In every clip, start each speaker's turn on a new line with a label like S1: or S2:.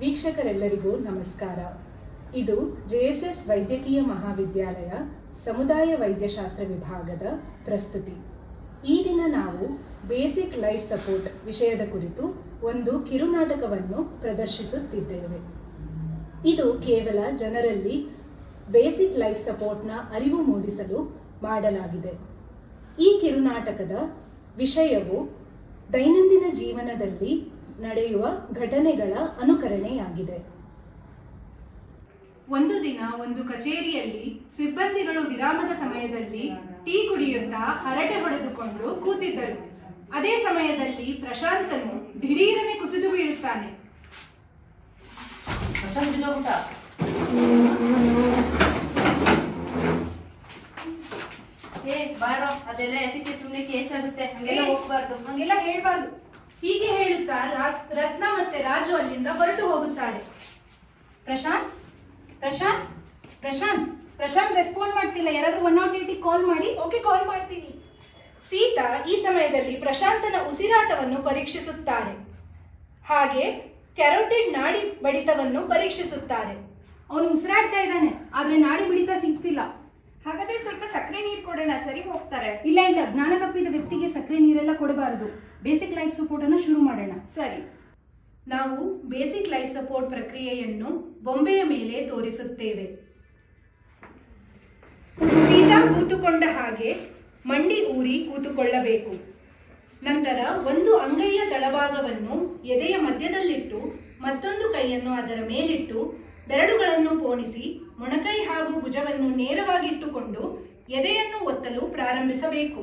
S1: ವೀಕ್ಷಕರೆಲ್ಲರಿಗೂ ನಮಸ್ಕಾರ. ಇದು ಜೆಎಸ್ಎಸ್ ವೈದ್ಯಕೀಯ ಮಹಾವಿದ್ಯಾಲಯ ಸಮುದಾಯ ವೈದ್ಯಶಾಸ್ತ್ರ ವಿಭಾಗದ ಪ್ರಸ್ತುತಿ. ಈ ದಿನ ನಾವು ಬೇಸಿಕ್ ಲೈಫ್ ಸಪೋರ್ಟ್ ವಿಷಯದ ಕುರಿತು ಒಂದು ಕಿರುನಾಟಕವನ್ನು ಪ್ರದರ್ಶಿಸುತ್ತಿದ್ದೇವೆ. ಇದು ಕೇವಲ ಜನರಲ್ಲಿ ಬೇಸಿಕ್ ಲೈಫ್ ಸಪೋರ್ಟ್ನ ಅರಿವು ಮೂಡಿಸಲು ಮಾಡಲಾಗಿದೆ. ಈ ಕಿರುನಾಟಕದ ವಿಷಯವು ದೈನಂದಿನ ಜೀವನದಲ್ಲಿ ನಡೆಯುವ ಘಟನೆಗಳ ಅನುಕರಣೆಯಾಗಿದೆ. ಒಂದು ದಿನ ಒಂದು ಕಚೇರಿಯಲ್ಲಿ ಸಿಬ್ಬಂದಿಗಳು ವಿರಾಮದ ಸಮಯದಲ್ಲಿ ಟೀ ಕುಡಿಯುತ್ತಾ ಹರಟೆ ಹೊಡೆದುಕೊಂಡು ಕೂತಿದ್ದರು. ಅದೇ ಸಮಯದಲ್ಲಿ ಪ್ರಶಾಂತನು ದಿಢೀರನೆ ಕುಸಿದು ಬೀಳುತ್ತಾನೆ.
S2: ಅದೆಲ್ಲ ಎದಕ್ಕೆ ಸುಮ್ಮನೆ ಕೇಸ್ ಆಗುತ್ತೆ, ಹಂಗೆಲ್ಲ ಹೋಗ್ಬಾರ್ದು,
S1: ಹಂಗೆಲ್ಲ ಹೇಳ್ಬಾರ್ದು. ಹೀಗೆ ಹೇಳುತ್ತಾ ರತ್ನ ಮತ್ತೆ ರಾಜು ಅಲ್ಲಿಂದ ಹೊರಟು ಹೋಗುತ್ತಾಳೆ.
S3: ಪ್ರಶಾಂತ್ ಪ್ರಶಾಂತ್ ಪ್ರಶಾಂತ್ ಪ್ರಶಾಂತ್ ರೆಸ್ಪಾಂಡ್ ಮಾಡ್ತಿಲ್ಲ. ಯಾರಾದ್ರೂ 108 ಕಾಲ್ ಮಾಡಿ.
S2: ಓಕೆ, ಕಾಲ್ ಮಾಡ್ತೀನಿ.
S1: ಸೀತಾ ಈ ಸಮಯದಲ್ಲಿ ಪ್ರಶಾಂತನ ಉಸಿರಾಟವನ್ನು ಪರೀಕ್ಷಿಸುತ್ತಾರೆ. ಹಾಗೆ ಕ್ಯಾರೋಟಿಡ್ ನಾಡಿ ಬಡಿತವನ್ನು ಪರೀಕ್ಷಿಸುತ್ತಾರೆ.
S3: ಅವನು ಉಸಿರಾಡ್ತಾ ಇದ್ದಾನೆ, ಆದ್ರೆ ನಾಡಿ ಬಡಿತ ಸಿಗ್ತಿಲ್ಲ.
S2: ಹಾಗಾದ್ರೆ ಸ್ವಲ್ಪ ಸಕ್ಕರೆ ನೀರು ಕೊಡೋಣ, ಸರಿ ಹೋಗ್ತಾರೆ.
S3: ಇಲ್ಲ, ಜ್ಞಾನ ತಪ್ಪಿದ ವ್ಯಕ್ತಿಗೆ ಸಕ್ಕರೆ ನೀರೆಲ್ಲ ಕೊಡಬಾರದು. ಬೇಸಿಕ್ ಲೈಫ್ ಸಪೋರ್ಟ್ ಅನ್ನು ಶುರು ಮಾಡೋಣ.
S2: ಸರಿ.
S1: ನಾವು ಬೇಸಿಕ್ ಲೈಫ್ ಸಪೋರ್ಟ್ ಪ್ರಕ್ರಿಯೆಯನ್ನು ಬೊಂಬೆಯ ಮೇಲೆ ತೋರಿಸುತ್ತೇವೆ. ಸೀದಾ ಕೂತುಕೊಂಡ ಹಾಗೆ ಮಂಡಿ ಊರಿ ಕೂತುಕೊಳ್ಳಬೇಕು. ನಂತರ ಒಂದು ಅಂಗೈಯ ತಳಭಾಗವನ್ನು ಎದೆಯ ಮಧ್ಯದಲ್ಲಿಟ್ಟು ಮತ್ತೊಂದು ಕೈಯನ್ನು ಅದರ ಮೇಲಿಟ್ಟು ಬೆರಳುಗಳನ್ನು ಪೋಣಿಸಿ ಮೊಣಕೈ ಹಾಗೂ ಭುಜವನ್ನು ನೇರವಾಗಿಟ್ಟುಕೊಂಡು ಎದೆಯನ್ನು ಒತ್ತಲು ಪ್ರಾರಂಭಿಸಬೇಕು.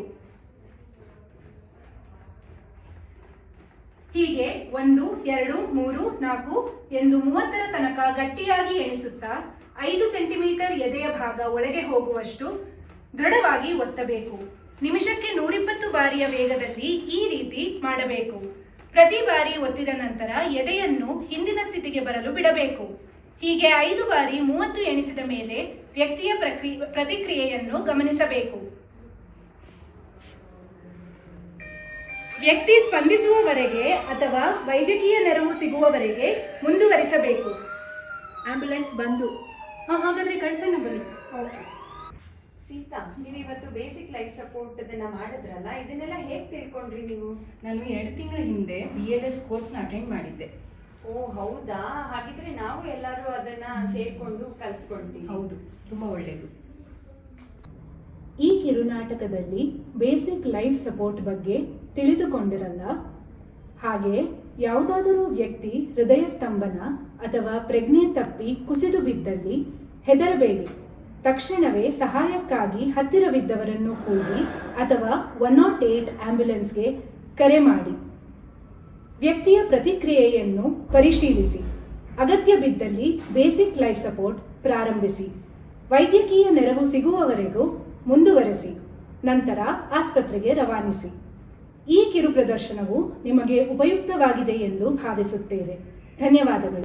S1: ಹೀಗೆ 1, 2, 3, 4 ಎಂದು 30ರ ತನಕ ಗಟ್ಟಿಯಾಗಿ ಎಣಿಸುತ್ತಾ 5 ಸೆಂಟಿಮೀಟರ್ ಎದೆಯ ಭಾಗ ಒಳಗೆ ಹೋಗುವಷ್ಟು ದೃಢವಾಗಿ ಒತ್ತಬೇಕು. ನಿಮಿಷಕ್ಕೆ 120 ಬಾರಿಯ ವೇಗದಲ್ಲಿ ಈ ರೀತಿ ಮಾಡಬೇಕು. ಪ್ರತಿ ಬಾರಿ ಒತ್ತಿದ ನಂತರ ಎದೆಯನ್ನು ಹಿಂದಿನ ಸ್ಥಿತಿಗೆ ಬರಲು ಬಿಡಬೇಕು. ಹೀಗೆ 5 ಬಾರಿ 30 ಎಣಿಸಿದ ಮೇಲೆ ವ್ಯಕ್ತಿಯ ಪ್ರತಿಕ್ರಿಯೆಯನ್ನು ಗಮನಿಸಬೇಕು. ವ್ಯಕ್ತಿ ಸ್ಪಂದಿಸುವವರೆಗೆ ಅಥವಾ ವೈದ್ಯಕೀಯ ನೆರವು ಸಿಗುವವರೆಗೆ ಮುಂದುವರಿಸಬೇಕು.
S3: ಆಂಬ್ಯುಲೆನ್ಸ್ ಬಂದು ಹಾಗಾದ್ರೆ ಕಳ್ಸೋಣ ಬನ್ನಿ.
S2: ಸೀತಾ, ನೀವು ಇವತ್ತು ಬೇಸಿಕ್ ಲೈಫ್ ಸಪೋರ್ಟ್ ಅದನ್ನ ಮಾಡಿದ್ರಲ್ಲ, ಇದನ್ನೆಲ್ಲ ಹೇಗೆ ತಿಳ್ಕೊಂಡ್ರಿ ನೀವು?
S4: ನಾನು 2 ತಿಂಗಳ ಹಿಂದೆ BLS ಕೋರ್ಸ್ನ ಅಟೆಂಡ್ ಮಾಡಿದ್ದೆ.
S2: ಓ ಹೌದಾ? ಹಾಗಿದ್ರೆ ನಾವು ಎಲ್ಲರೂ ಅದನ್ನ ಸೇರ್ಕೊಂಡು ಕಲ್ತ್ಕೊಂಡ್ವಿ.
S4: ಹೌದು, ತುಂಬಾ ಒಳ್ಳೆಯದು.
S1: ಈ ಕಿರುನಾಟಕದಲ್ಲಿ ಬೇಸಿಕ್ ಲೈಫ್ ಸಪೋರ್ಟ್ ಬಗ್ಗೆ ತಿಳಿದುಕೊಂಡಿರಲ್ಲ. ಹಾಗೆ ಯಾವುದಾದರೂ ವ್ಯಕ್ತಿ ಹೃದಯ ಸ್ತಂಭನ ಅಥವಾ ಪ್ರಜ್ಞೆ ತಪ್ಪಿ ಕುಸಿದು ಬಿದ್ದಲ್ಲಿ ಹೆದರಬೇಡಿ. ತಕ್ಷಣವೇ ಸಹಾಯಕ್ಕಾಗಿ ಹತ್ತಿರವಿದ್ದವರನ್ನು ಕೂಗಿ ಅಥವಾ 108 ಆಂಬ್ಯುಲೆನ್ಸ್ಗೆ ಕರೆ ಮಾಡಿ. ವ್ಯಕ್ತಿಯ ಪ್ರತಿಕ್ರಿಯೆಯನ್ನು ಪರಿಶೀಲಿಸಿ. ಅಗತ್ಯ ಬಿದ್ದಲ್ಲಿ ಬೇಸಿಕ್ ಲೈಫ್ ಸಪೋರ್ಟ್ ಪ್ರಾರಂಭಿಸಿ. ವೈದ್ಯಕೀಯ ನೆರವು ಸಿಗುವವರೆಗೂ ಮುಂದುವರೆಸಿ. ನಂತರ ಆಸ್ಪತ್ರೆಗೆ ರವಾನಿಸಿ. ಈ ಕಿರು ಪ್ರದರ್ಶನವು ನಿಮಗೆ ಉಪಯುಕ್ತವಾಗಿದೆ ಎಂದು ಭಾವಿಸುತ್ತೇವೆ. ಧನ್ಯವಾದಗಳು.